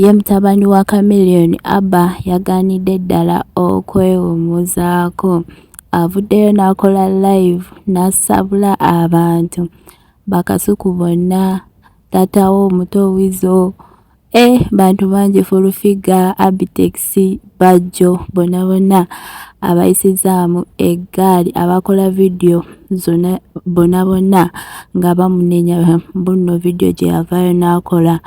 ye mutabani wa Chameleone Abba yaganidde ddala okwewummuzaako. Avuddeyo n'akola live n'asabula abantu bakasuku bonna, taatawo omuto Weasel, bantu bangi, Fullfigure, Abitex, Bajjo, bonna abayisizaamu eggaali, abakola vidiyo zonna bonna nga bamunenya. Bunno vidiyo gye yavaayo n'akola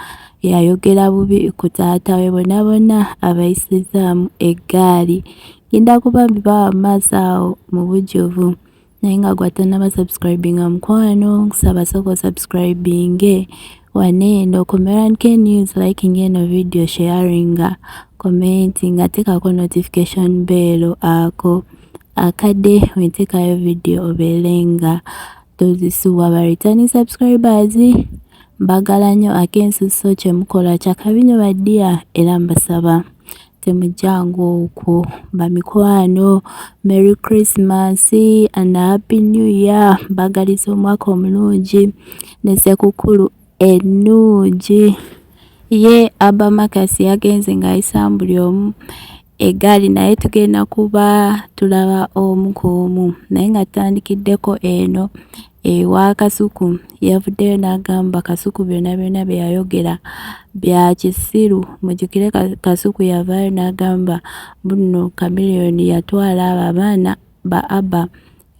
yayogera bubi ku taata we, bonna abayisizaamu eggaali. Genda kuba mbibawa maaso awo mu bujjuvu, naye nga gwatannaba subscribinga mukwano nsaba sooka subscribinge waneeno Comerica News, liking eno video, sharinga, commenting, ateekako notification bell ako akadde wenteekayo video obeerenga tozisuwa. Ba returning subscribers mbagala nnyo ak'ensusso kye mukola kyakabi nnyo baddiya, era mbasaba temujjangu okwo. Bamikwano, Merry Christmas and Happy New Year, mbagaliza omwaka omulungi ne Ssekukkulu ennungi. Ye Abba Marcus yagenze ng'ayisa buli omu eggaali, naye tugenda kuba tulaba omu ku omu, naye nga tutandikiddeko eno ewa Kasuku. Yavuddeyo n'agamba Kasuku byonna bye yayogera bya kisiru. Mujjukire Kasuku yavaayo n'agamba bunno Chameleone yatwala abo abaana ba Abba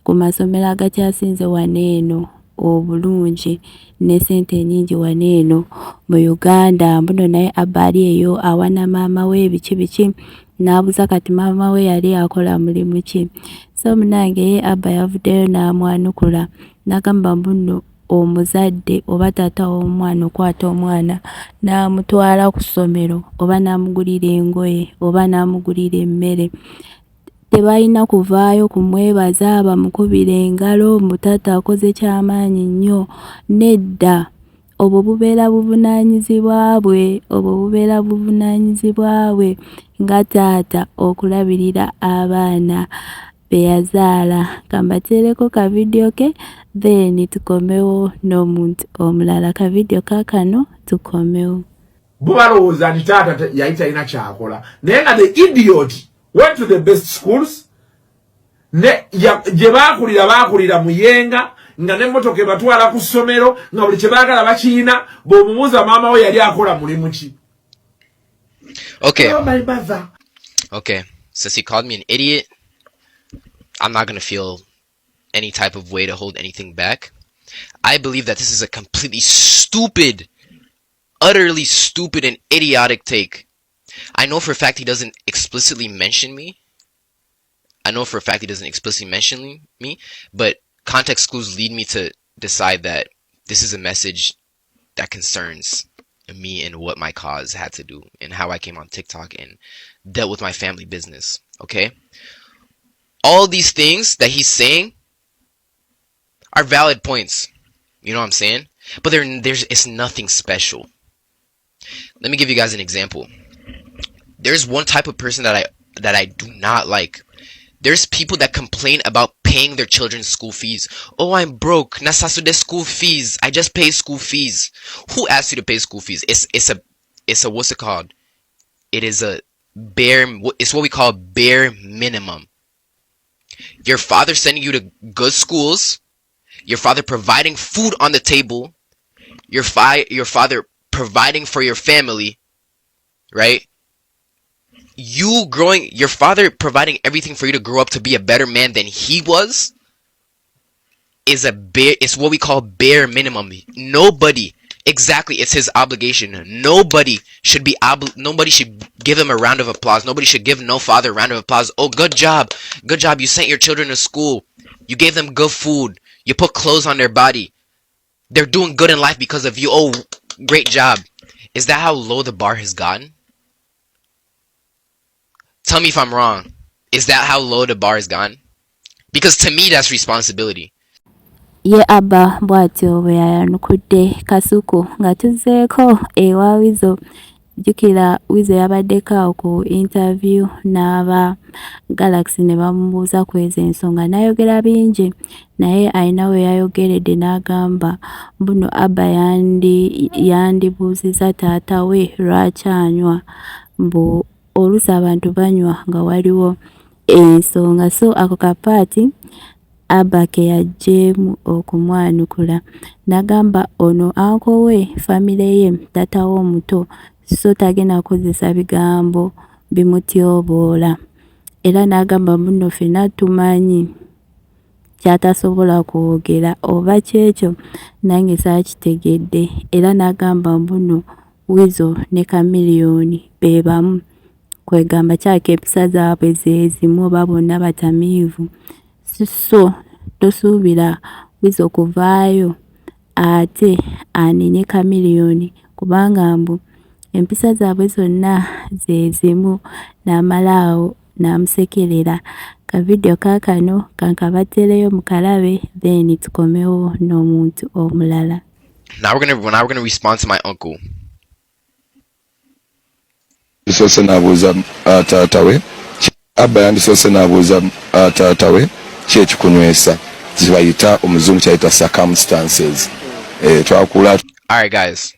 ku masomero agakyasinze waneeno obulungi ne ssente nnyingi waneeno mu Uganda. Mbuno naye Abba ali eyo awana maama we biki n'abuza kati maama we yali akola mulimu ki. So munange ye Abba yavuddeyo n'amwanukula n'agamba mbuno omuzadde oba taata w'omwana okwata omwana n'amutwala ku ssomero oba n'amugulira engoye oba n'amugulira emmere, tebalina kuvaayo kumwebaza bamukubira engalo mbu taata akoze kyamaanyi nnyo. Nedda, obwo bubeera buvunaanyizibwa bwe nga taata okulabirira abaana be yazaala. Kambateereko ka vidiyo ke then tukomewo n'omuntu omulala. Ka vidiyo kaakano tukomewo. Bubalowooza nti taata yali talina kyakola, naye nga the idiot went to the best schools, gye baakulira muyenga, nga n'emmotoka ebatwala ku ssomero, nga buli kye baagala bakiina. Bw'omubuuza maama we yali akola mulimu ki? Okay, since he called me an idiot, I'm not going to feel any type of way to hold anything back. I believe that this is a completely stupid, utterly stupid and idiotic take. I know for a fact he doesn't explicitly mention me. But context clues lead me to decide that this is a message that concerns me and what my cause had to do and how I came on TikTok and dealt with my family business. Okay? All these things that he's saying are valid points. You know what I'm saying? But it's nothing special. Let me give you guys an example. There's one type of person that I do not like. There's people that complain about paying their children's school fees. Oh, I'm broke. Nasasude school fees. I just pay school fees. Who asked you to pay school fees? It's a what's it called? It's what we call bare minimum. Your father sending you to good schools, your father providing food on the table, your father providing for your family, right? Your father providing everything for you to grow up to be a better man than he was it's what we call bare minimum. Exactly, it's his obligation. Nobody should give him a round of applause. Nobody should give no father a round of applause. Oh, good job. You sent your children to school. You gave them good food. You put clothes on their body. They're doing good in life because of you. Oh, great job. Is that how low the bar has gotten? Tell me if I'm wrong. Is that how low the bar has gone? Because to me, that's responsibility. Ye Abba bw'atyo bwe yayanukudde Kasuku nga tuzzeeko ewa Weasel jjukira Weasel yabaddeko awo ku interview n'aba Galaxy ne bamubuuza ku ezo ensonga n'ayogera bingi, naye alina we yayogeredde n'agamba buno Abba yandibuuziza taata we lwaki anywa, mbu oluusi abantu banywa nga waliwo ensonga. So ako kapaati Abba ke yajjeemu okumwanukula n'agamba ono anko we famire ye taata we omuto, so tagenda kukozesa bigambo bimutyoboola, era n'agamba muno ffenna tumanyi kyatasobola kwogera oba kyekyo nange saakitegedde, era n'agamba mbuno Weasel ne Chameleone be bamu, kwegamba kyako empisa zaabwe ze zimu oba bonna batamiivu. So tosuubira Weasel kuvaayo ate anenye Chameleone kubanga mbu empisa zaabwe zonna ze zimu, n'amalaawo n'amusekerera. Ka video kaakano kankabattereyo mukalabe then tukomewo n'omuntu omulala. Now we're gonna respond to my uncle. Sose n'abuuza taata we, Abba yandisose n'abuuza taata we ki ekikunywesa, zibayita omuzungu kyayita circumstances. Twakula. Alright guys,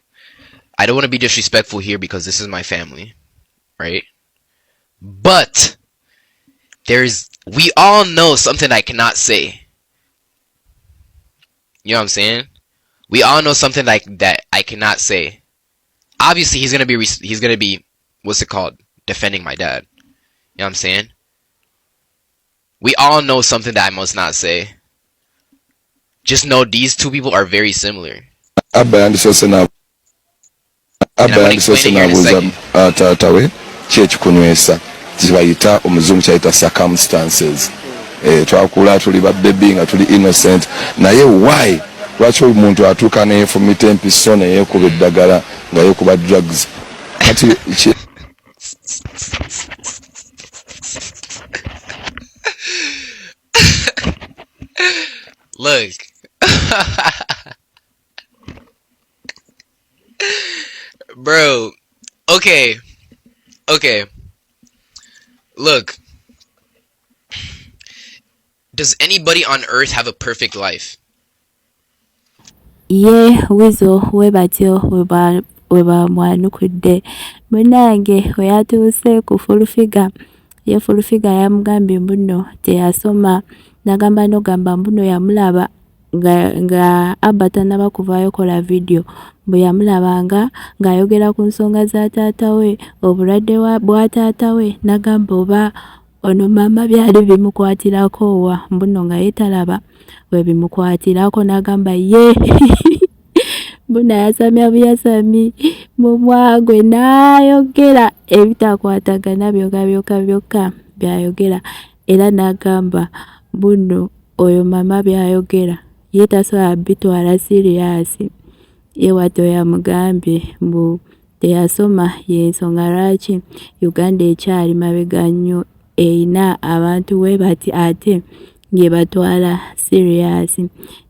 I don't want to be disrespectful here because this is my family, right? But we all know something I cannot say. You know what I'm saying? We all know something like that I cannot say. Obviously, he's gonna be what's it called? Defending my dad. You know what I'm saying? We all know something that I must not say. Just know these two people are very similar. Abba yandisose n'abuuza taata we ki ekikunywesa, zibayita omuzungu kyayita circumstances. Twakula tuli babebi nga tuli innocent, naye why lwaki omuntu atuuka neefumita empiso neyeekuba eddagala nga yeekuba drugs kati Look. Bro. Okay. Look. Does anybody on earth have a perfect life? Ye Weasel we batyo weba mwanukudde munange we yatuuse ku Fullfigure. Ye Fullfigure yamugambye mbuno teyasoma, nagamba nogamba mbuno yamulaba nga Abba tanaba kuvaayo kola video, bwe yamulabanga ng'ayogera ku nsonga za taata we, obulwadde bwa taata we, nagamba oba ono mama byali bimukwatirako wa, mbuno nga yetalaba we bimukwatirako, nagamba ye mbuna yasamya buyasami mu mwagwe n'ayogera ebitakwatagana byokka byayogera, era n'agamba buno oyo mama byayogera ye tasobola bitwala serious. Ye watyo yamugambye mbu teyasoma y'ensonga lwaki Uganda ekyali mabega nnyo, eyina abantu we bati ate ye batwala serious.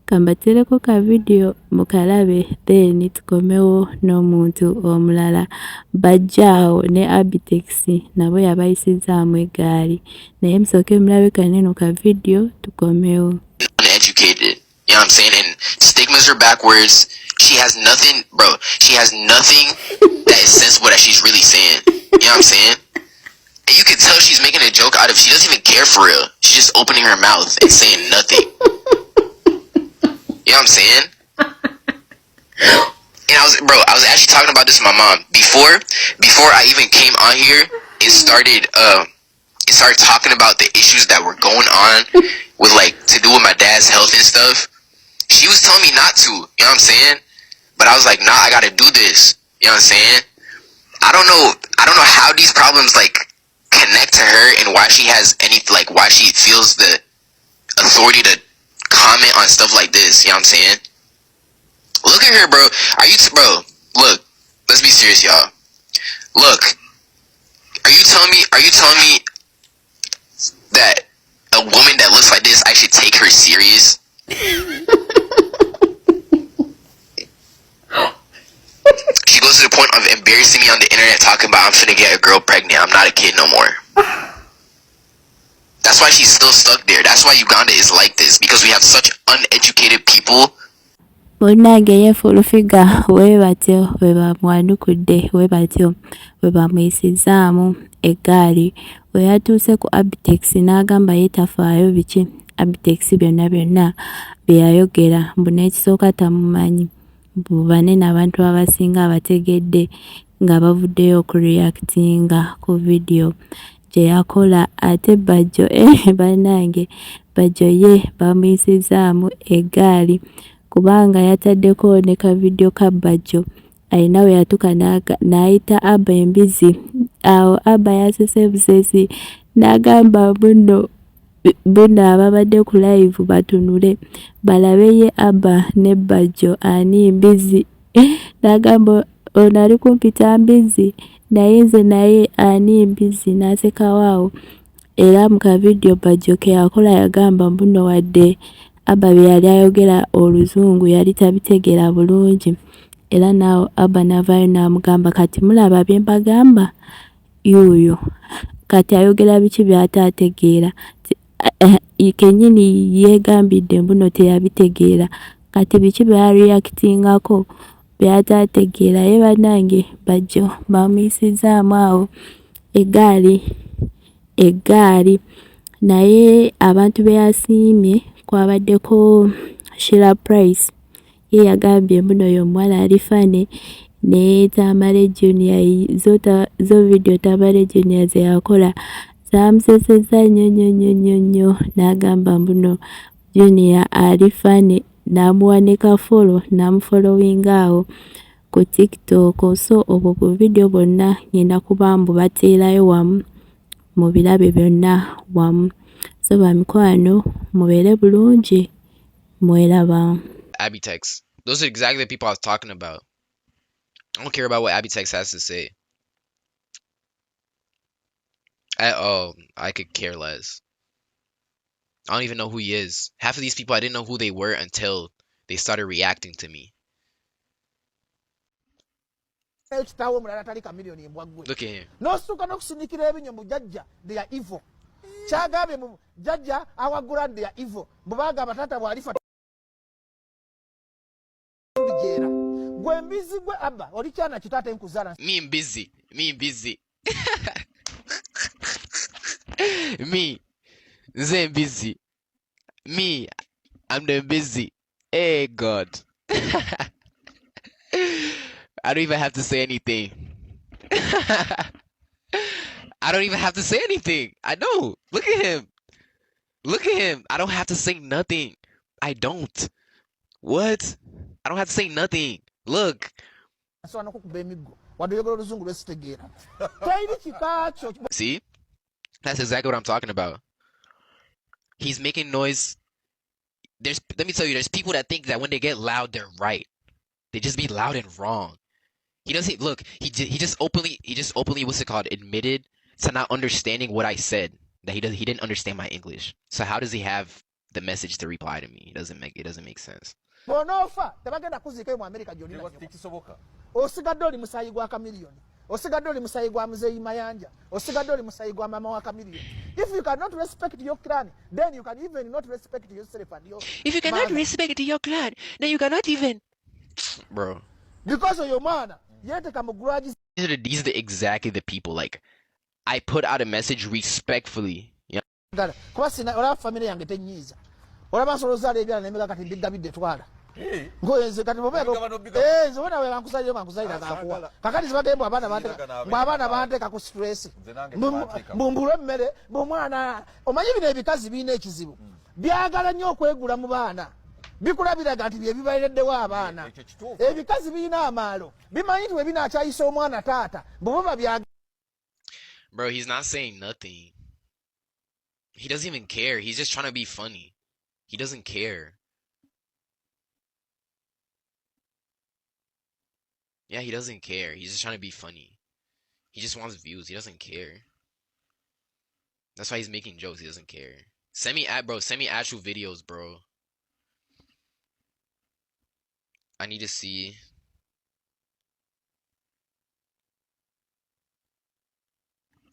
Kambatereko ka video mukalabe then tukomewo n'omuntu omulala. Bajjo ne Abitex nabo yabayisizaamu egaali, naye musooke mulabe kaneno ka video tukomewo. Uneducated, you know what I'm saying? And stigmas are backwards. She has nothing, bro. She has nothing that is sensible that she's really saying. You know what I'm saying? And you can tell she's making a joke out of, she doesn't even care for real. She's just opening her mouth and saying nothing. You know what I'm saying? And I was actually talking about this with my mom before I even came on here. It started talking about the issues that were going on with, like, to do with my dad's health and stuff. She was telling me not to, you know what I'm saying? But I was like, nah, I gotta do this. You know what I'm saying? I don't know how these problems, like, connect to her and why she has why she feels the authority to comment on stuff like this. You know what I'm saying? Look at her, bro. Bro, look, let's be serious, y'all. Look, are you telling me that a woman that looks like this, I should take her serious? She goes to the point of embarrassing me on the internet, talking about I'm finna get a girl pregnant. I'm not a kid no more. That's why she's still stuck there. That's why Uganda is like this, because we have such uneducated people. Bonnange ye Fullfigure we batyo we bamwanukudde we batyo we bamuyisizaamu eggaali we yatuuse ku Abitex n'agamba yeetafaayo biki Abitex byonna bye yayogera mbu n'ekisooka tamumanyi mbu banene abantu abasinga abategedde nga bavuddeyo okureactinga ku vidiyo gye yakola ate Bajjo bannange Bajjo ye bamuyisizaamu eggaali kubanga yataddeko ne ka video ka Bajjo alina we yatuka n'ayita Abba embizi awo Abba yasese busesi n'agamba buno ababadde ku live batunule balabe ye Abba ne Bajjo ani mbizi n'agamba ono ali kumpita mbizi naye nze naye ani mbizi n'asekawaawo era mu ka video Bajjo ke yakola yagamba buno wadde Abba bye yali ayogera oluzungu yali tabitegeera bulungi era naawo Abba n'avaayo n'amugamba kati mulaba bye mbagamba yuuyo kati ayogera biki by'ataategeera kennyini yeegambidde mbuno teyabitegeera kati biki byareactingako by'ataategeera ye bannange Bajjo bamuyisizaamu awo eggaali naye abantu be yasiimye kwabaddeko Sheila Price ye yagambye mbuno oyo omuwala ali fane ne Tamale Junior zo video Tamale Junior ze yakola zamuseseza nnyo n'agamba mbuno Junior ali fane n'amuwa ne kafollow n'amufollowinga awo ku TikTok so obwo ku video bonna ngenda kuba mbu bateerayo wamu mu birabe byonna wamu so bamikwano mubeere bulungi mweraba. Abitex. Those are exactly the people I was talking about. I don't care about what Abitex has to say at all. I could care less. I don't even know who he is. Half of these people I didn't know who they were until they started reacting to me. Look at him. They are evil. Chagabe mu jajja awagula they are evil. Bubaga batata bwalifa bigera. Gwe mbizi gwe Abba oli kyana kitata enkuzala. Me busy. Me. Zay busy. Me. I'm the busy. Hey God. I don't even have to say anything. I don't even have to say anything. I know. Look at him. I don't have to say nothing. I don't. What? I don't have to say nothing. Look. See? That's exactly what I'm talking about. He's making noise. Let me tell you, there's people that think that when they get loud, they're right. They just be loud and wrong. He doesn't look. He just openly what's it called? Admitted to not understanding what I said. That he didn't understand my English. So how does he have the message to reply to me? It doesn't make sense. If you cannot respect your clan, then you can even not respect yourself and your If you cannot respect your clan, then you cannot even bro. Because of your man. These are exactly the people like I put out a message respectfully. Yeah. Ngoyenze kati kakati zibagembo abaana banteka ku stress mbumbulwe emmere mwana omanyi bino ebikazi birina ekizibu byagala nnyo okwegula mu baana bikulabiraga nti bye bibayireddewo abaana ebikazi birina amaalo bimanyi nti we binakyayisa omwana taata bwe bya. Bro, he's not saying nothing. He doesn't even care. He's just trying to be funny. He doesn't care. Yeah, he doesn't care. He's just trying to be funny. He just wants views. He doesn't care. That's why he's making jokes. He doesn't care. Send me actual videos, bro. I need to see.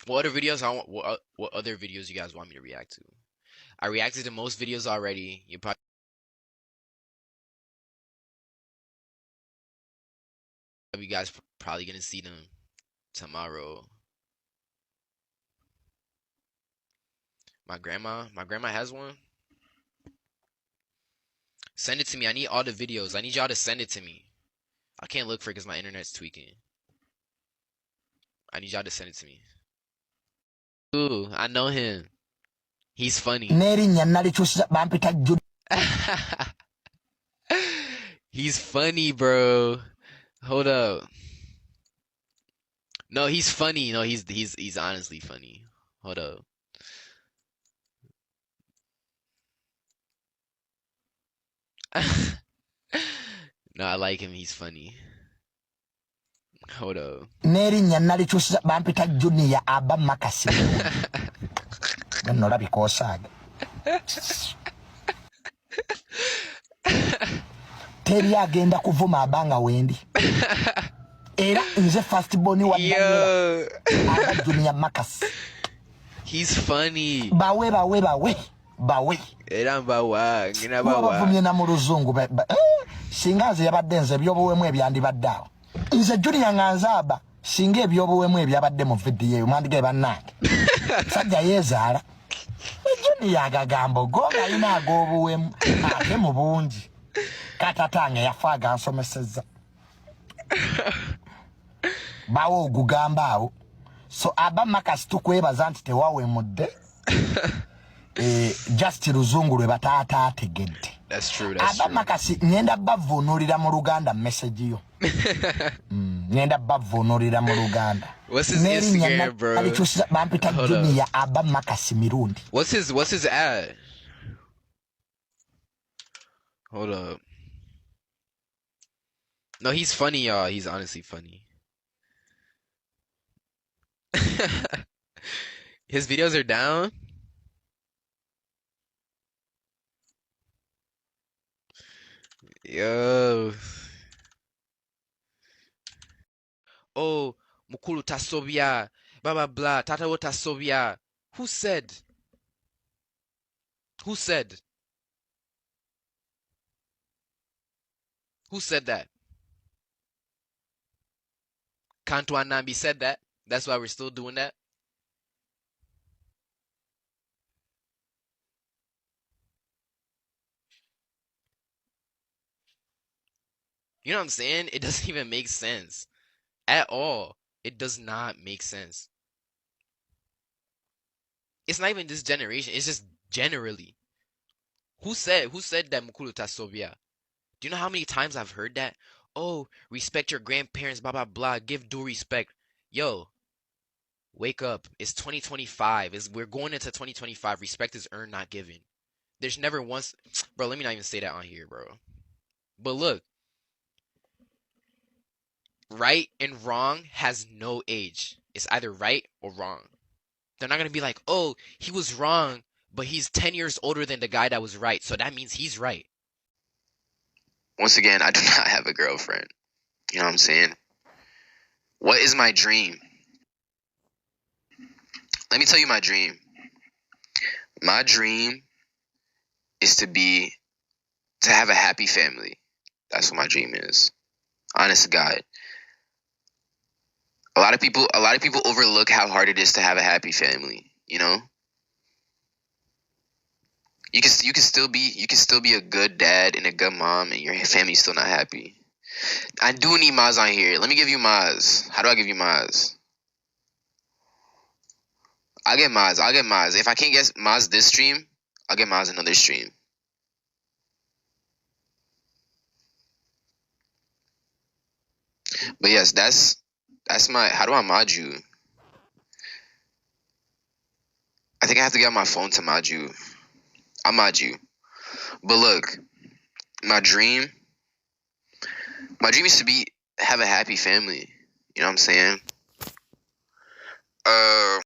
What other videos what other videos you guys want me to react to? I reacted to most videos already. You guys probably gonna see them tomorrow. My grandma has one. Send it to me. I need all the videos. I need y'all to send it to me. I can't look for it because my internet's tweaking. I need y'all to send it to me. Ooh, I know him. He's funny. He's funny, bro. Hold up. No, he's funny. No, he's honestly funny. Hold up. No, I like him. He's funny. Hold up. Nerinya nalikyusiza bampita Junior Abba Marcus. Nnola bikosaaga. Teri agenda kuvuma abanga wendi. Era nze first born wa Abba Junior Marcus. He's funny. Bawe. Era mbawa, ngina bawa. Bavumye na mu luzungu singaze yabadde nze byobuwemu ebyandibadde awo. Nze Junior nganzaaba singa ebyobuwemu ebyabadde mu video eyo mwandige bannange. Sajja yeezaala. Junior agagambo gonga alina ag'obuwemu ate mu bungi. Katatange yafaaga ansomesezza. Bawo ogugamba awo. So Abba Marcus tukwebaza nti tewawemudde. Just luzungu lwe bataata ategedde. That's true. Abba Marcus ngenda bavunulira mu Luganda message yo. Ngenda bavunulira mu Luganda. What's his Instagram, bro? Alikyusiza bampita Junior Abba Marcus mirundi. What's his ad? Hold up. No, he's funny, y'all. He's honestly funny. His videos are down. Yo. Oh, mukulu tasobya, blah blah, tata wo tasobya. Who said? Who said? Who said that? Kantu Anambi said that. That's why we're still doing that. You know what I'm saying? It doesn't even make sense. At all. It does not make sense. It's not even this generation. It's just generally. Who said that mukulu tasobya? Do you know how many times I've heard that? Oh, respect your grandparents, blah, blah, blah. Give due respect. Yo, wake up. It's 2025. We're going into 2025. Respect is earned, not given. There's never once... Bro, let me not even say that on here, bro. But look. Right and wrong has no age. It's either right or wrong. They're not going to be like, oh, he was wrong, but he's 10 years older than the guy that was right. So that means he's right. Once again, I do not have a girlfriend. You know what I'm saying? What is my dream? Let me tell you my dream. My dream is to have a happy family. That's what my dream is. Honest to God. A lot of people overlook how hard it is to have a happy family, you know? You can still be a good dad and a good mom and your family's still not happy. I do need Maz on here. Let me give you Maz. How do I give you Maz? I'll get Maz. If I can't get Maz this stream, I'll get Maz another stream. But yes, that's my... How do I mod you? I think I have to get my phone to mod you. I'll mod you. But look, my dream is to have a happy family. You know what I'm saying?